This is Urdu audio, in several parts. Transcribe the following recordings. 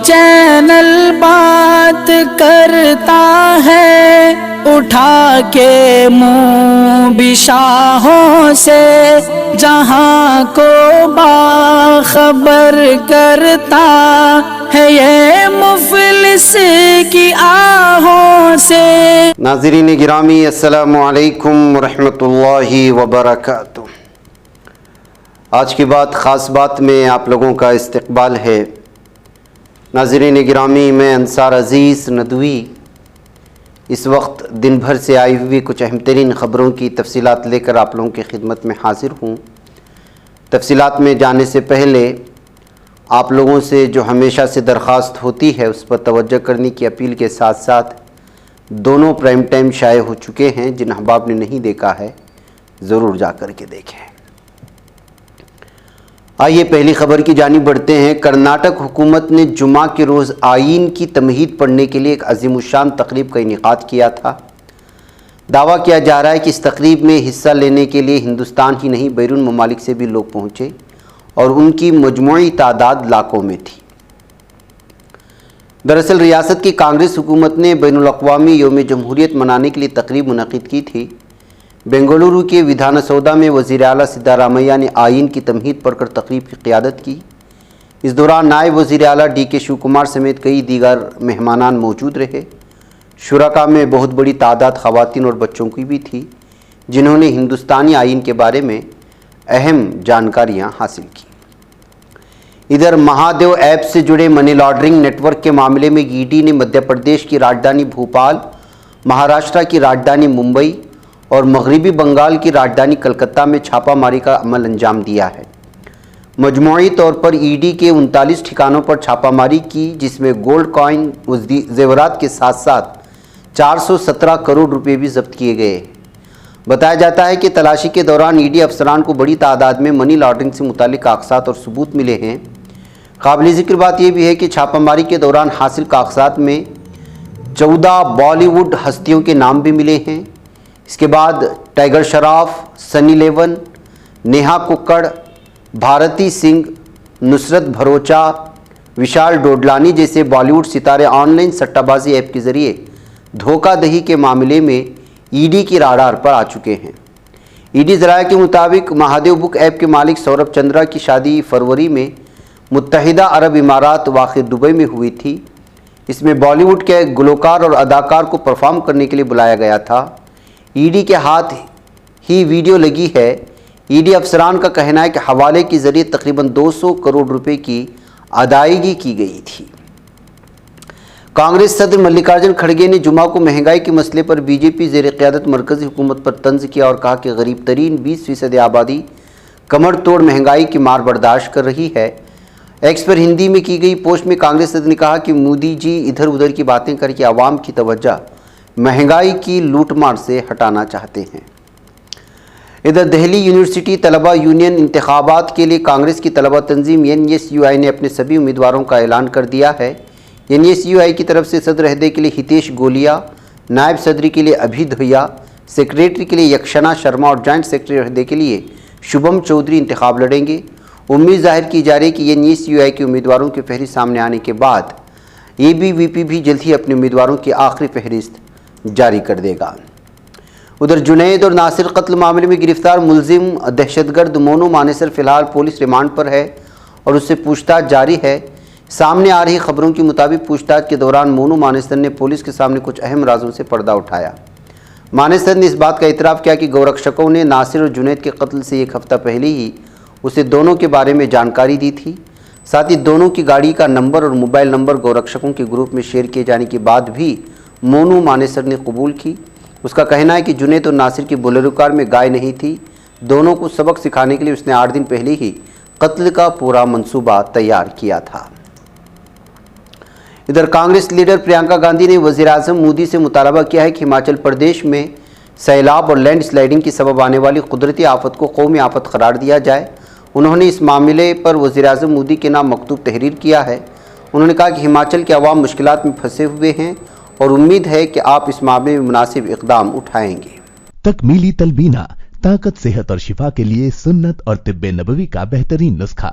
چینل بات کرتا ہے اٹھا کے منہ بشاہوں سے، جہاں کو باخبر کرتا ہے یہ مفلس کی آہوں سے۔ ناظرین گرامی، السلام علیکم ورحمۃ اللہ وبرکاتہ۔ آج کی بات خاص بات میں آپ لوگوں کا استقبال ہے۔ ناظرین گرامی، میں انصار عزیز ندوی اس وقت دن بھر سے آئی ہوئی کچھ اہم ترین خبروں کی تفصیلات لے کر آپ لوگوں کی خدمت میں حاضر ہوں۔ تفصیلات میں جانے سے پہلے آپ لوگوں سے جو ہمیشہ سے درخواست ہوتی ہے اس پر توجہ کرنے کی اپیل کے ساتھ ساتھ دونوں پرائم ٹائم شائع ہو چکے ہیں، جن احباب نے نہیں دیکھا ہے ضرور جا کر کے دیکھیں۔ آئیے پہلی خبر کی جانب بڑھتے ہیں۔ کرناٹک حکومت نے جمعہ کے روز آئین کی تمہید پڑھنے کے لیے ایک عظیم الشان تقریب کا انعقاد کیا تھا۔ دعویٰ کیا جا رہا ہے کہ اس تقریب میں حصہ لینے کے لیے ہندوستان ہی نہیں بیرون ممالک سے بھی لوگ پہنچے اور ان کی مجموعی تعداد لاکھوں میں تھی۔ دراصل ریاست کی کانگریس حکومت نے بین الاقوامی یوم جمہوریت منانے کے لیے تقریب منعقد کی تھی۔ بنگلورو کے ودھان سودا میں وزیر اعلیٰ سدھارمیہ نے آئین کی تمہید پڑھ کر تقریب کی قیادت کی۔ اس دوران نائب وزیر اعلیٰ ڈی کے شیو کمار سمیت کئی دیگر مہمانان موجود رہے۔ شرکاء میں بہت بڑی تعداد خواتین اور بچوں کی بھی تھی، جنہوں نے ہندوستانی آئین کے بارے میں اہم جانکاریاں حاصل کی۔ ادھر مہادیو ایپ سے جڑے منی لانڈرنگ نیٹ ورک کے معاملے میں ای ڈی نے مدھیہ پردیش کی راجدھانی بھوپال، مہاراشٹر کی راجدھانی ممبئی اور مغربی بنگال کی راجدھانی کلکتہ میں چھاپہ ماری کا عمل انجام دیا ہے۔ مجموعی طور پر ای ڈی کے 39 ٹھکانوں پر چھاپہ ماری کی، جس میں گولڈ کوائن زیورات کے ساتھ ساتھ 417 کروڑ روپے بھی ضبط کیے گئے۔ بتایا جاتا ہے کہ تلاشی کے دوران ای ڈی افسران کو بڑی تعداد میں منی لانڈرنگ سے متعلق کاغذات اور ثبوت ملے ہیں۔ قابل ذکر بات یہ بھی ہے کہ چھاپہ ماری کے دوران حاصل کاغذات میں 14 بالی ووڈ ہستیوں کے نام بھی ملے ہیں۔ اس کے بعد ٹائیگر شراف، سنی لیون، نیہا ککڑ، بھارتی سنگھ، نصرت بھروچا، وشال ڈوڈلانی جیسے بالی ووڈ ستارے آن لائن سٹہ بازی ایپ کے ذریعے دھوکہ دہی کے معاملے میں ای ڈی کی راڈار پر آ چکے ہیں۔ ای ڈی ذرائع کے مطابق مہادیو بک ایپ کے مالک سوربھ چندرا کی شادی فروری میں متحدہ عرب امارات واقع دبئی میں ہوئی تھی۔ اس میں بالی ووڈ کے گلوکار اور اداکار کو پرفارم کرنے کے لیے بلایا گیا تھا۔ ای ڈی کے ہاتھ ہی ویڈیو لگی ہے۔ ای ڈی افسران کا کہنا ہے کہ حوالے کے ذریعے تقریباً 200 کروڑ روپے کی ادائیگی کی گئی تھی۔ کانگریس صدر ملکارجن کھڑگے نے جمعہ کو مہنگائی کے مسئلے پر بی جے پی زیر قیادت مرکزی حکومت پر طنز کیا اور کہا کہ غریب ترین 20% آبادی کمر توڑ مہنگائی کی مار برداشت کر رہی ہے۔ ایکس پر ہندی میں کی گئی پوسٹ میں کانگریس صدر نے کہا کہ مودی جی ادھر ادھر کی باتیں کر کے عوام کی توجہ مہنگائی کی لوٹ مار سے ہٹانا چاہتے ہیں۔ ادھر دہلی یونیورسٹی طلبہ یونین انتخابات کے لیے کانگریس کی طلبہ تنظیم NSUI نے اپنے سبھی امیدواروں کا اعلان کر دیا ہے۔ NSUI کی طرف سے صدر عہدے کے لیے ہتیش گولیا، نائب صدری کے لیے ابھی دھیا، سیکریٹری کے لیے یکشنا شرما اور جوائنٹ سیکریٹری عہدے کے لیے شبھم چودھری انتخاب لڑیں گے۔ امید ظاہر کی جا رہی ہے کہ NSUI کے امیدواروں کی فہرست سامنے آنے کے بعد ABVP بھی جلد ہی اپنے امیدواروں کی آخری فہرست جاری کر دے گا۔ ادھر جنید اور ناصر قتل معاملے میں گرفتار ملزم دہشت گرد مونو مانیسر فی الحال پولیس ریمانڈ پر ہے اور اس سے پوچھ تاچھ جاری ہے۔ سامنے آ رہی خبروں کے مطابق پوچھ تاچھ کے دوران مونو مانیسر نے پولیس کے سامنے کچھ اہم رازوں سے پردہ اٹھایا۔ مانیسر نے اس بات کا اعتراف کیا کہ گورکشکوں نے ناصر اور جنید کے قتل سے ایک ہفتہ پہلے ہی اسے دونوں کے بارے میں جانکاری دی تھی۔ ساتھ ہی دونوں کی گاڑی کا نمبر اور موبائل نمبر گورکشکوں کے گروپ میں شیئر کیے جانے کے بعد بھی مونو مانیسر نے قبول کی۔ اس کا کہنا ہے کہ جنید اور ناصر کی بولیرو کار میں گائے نہیں تھی۔ دونوں کو سبق سکھانے کے لیے اس نے 8 دن پہلے ہی قتل کا پورا منصوبہ تیار کیا تھا۔ ادھر کانگریس لیڈر پرینکا گاندھی نے وزیر اعظم مودی سے مطالبہ کیا ہے کہ ہماچل پردیش میں سیلاب اور لینڈ سلائڈنگ کی سبب آنے والی قدرتی آفت کو قومی آفت قرار دیا جائے۔ انہوں نے اس معاملے پر وزیر اعظم مودی کے نام مکتوب تحریر کیا ہے۔ انہوں نے کہا کہ ہماچل کے عوام مشکلات میں پھنسے ہوئے ہیں اور امید ہے کہ آپ اس معاملے میں مناسب اقدام اٹھائیں گے۔ تکمیلی تلبینہ، طاقت، صحت اور شفا کے لیے سنت اور طب نبوی کا بہترین نسخہ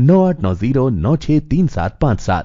9890963757।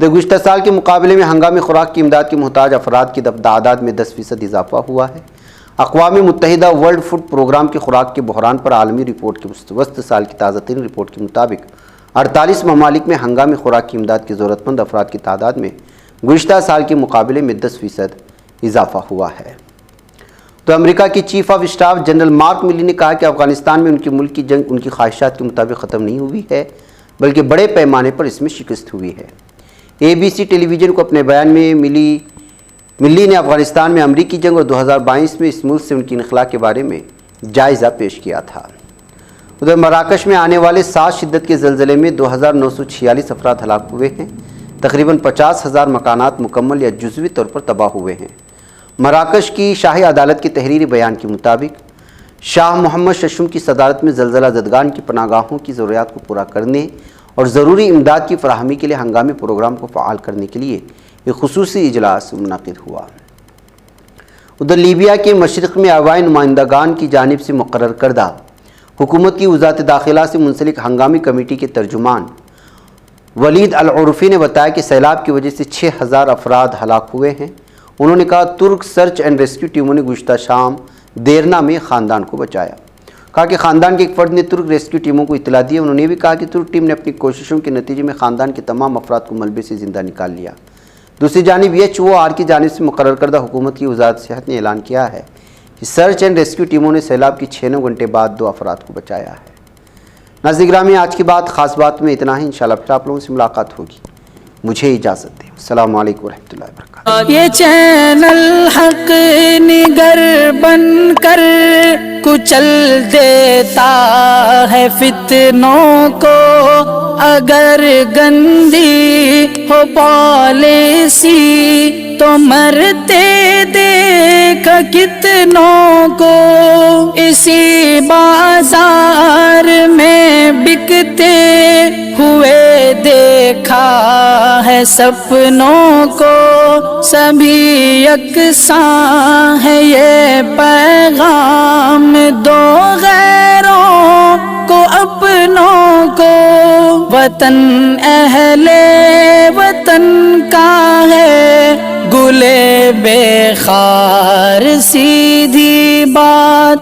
گزشتہ سال کے مقابلے میں ہنگامی خوراک کی امداد کے محتاج افراد کی تعداد میں 10% اضافہ ہوا ہے۔ اقوام متحدہ ورلڈ فوڈ پروگرام کی خوراک کے بحران پر عالمی رپورٹ کے وسط سال کی تازہ ترین رپورٹ کے مطابق 48 ممالک میں ہنگامی خوراک کی امداد کی ضرورت مند افراد کی تعداد میں گزشتہ سال کے مقابلے میں 10% اضافہ ہوا ہے۔ تو امریکہ کی chief of staff general mark ملی نے کہا کہ افغانستان میں ان کے ملک کی جنگ ان کی خواہشات کے مطابق ختم نہیں ہوئی ہے، بلکہ بڑے پیمانے پر اس میں شکست ہوئی ہے۔ ABC ٹیلی ویژن کو اپنے بیان میں ملی نے افغانستان میں امریکی جنگ اور 2022 میں اس ملک سے ان کی انخلاء کے بارے میں جائزہ پیش کیا تھا۔ ادھر مراکش میں آنے والے 7 شدت کے زلزلے میں 2946 افراد ہلاک ہوئے ہیں۔ تقریباً 50,000 مکانات مکمل یا جزوی طور پر تباہ ہوئے ہیں۔ مراکش کی شاہی عدالت کے تحریری بیان کے مطابق شاہ محمد ششم کی صدارت میں زلزلہ زدگان کی پناہ گاہوں کی ضروریات کو پورا کرنے اور ضروری امداد کی فراہمی کے لیے ہنگامی پروگرام کو فعال کرنے کے لیے ایک خصوصی اجلاس منعقد ہوا۔ ادھر لیبیا کے مشرق میں آبائی نمائندگان کی جانب سے مقرر کردہ حکومت کی وزارت داخلہ سے منسلک ہنگامی کمیٹی کے ترجمان ولید العرفی نے بتایا کہ سیلاب کی وجہ سے 6,000 افراد ہلاک ہوئے ہیں۔ انہوں نے کہا ترک سرچ اینڈ ریسکیو ٹیموں نے گزشتہ شام دیرنا میں خاندان کو بچایا۔ کہا کہ خاندان کے ایک فرد نے ترک ریسکیو ٹیموں کو اطلاع دی۔ انہوں نے بھی کہا کہ ترک ٹیم نے اپنی کوششوں کے نتیجے میں خاندان کے تمام افراد کو ملبے سے زندہ نکال لیا۔ دوسری جانب HOR کی جانب سے مقرر کردہ حکومت کی وزارت صحت نے اعلان کیا ہے کہ سرچ اینڈ ریسکیو ٹیموں نے سیلاب کی 6 گھنٹے بعد 2 افراد کو بچایا ہے۔ ناظرین گرامی، آج کی بات خاص بات میں اتنا ہی۔ انشاءاللہ پھر آپ لوگوں سے ملاقات ہوگی۔ مجھے اجازت دیں۔ السلام علیکم ورحمۃ اللہ وبرکاتہ۔ یہ چینل حق نگر بن کر کچل دیتا ہے فتنوں کو، اگر گندی ہو پالیسی تو مرتے دیکھ کتنوں کو، اسی بازار میں بکتے ہوئے دیکھا ہے سپنوں کو، سبھی یکساں ہے یہ پیغام دو غیروں کو اپنوں کو، وطن اہل وطن کا ہے گلے بے خار سیدھی بات۔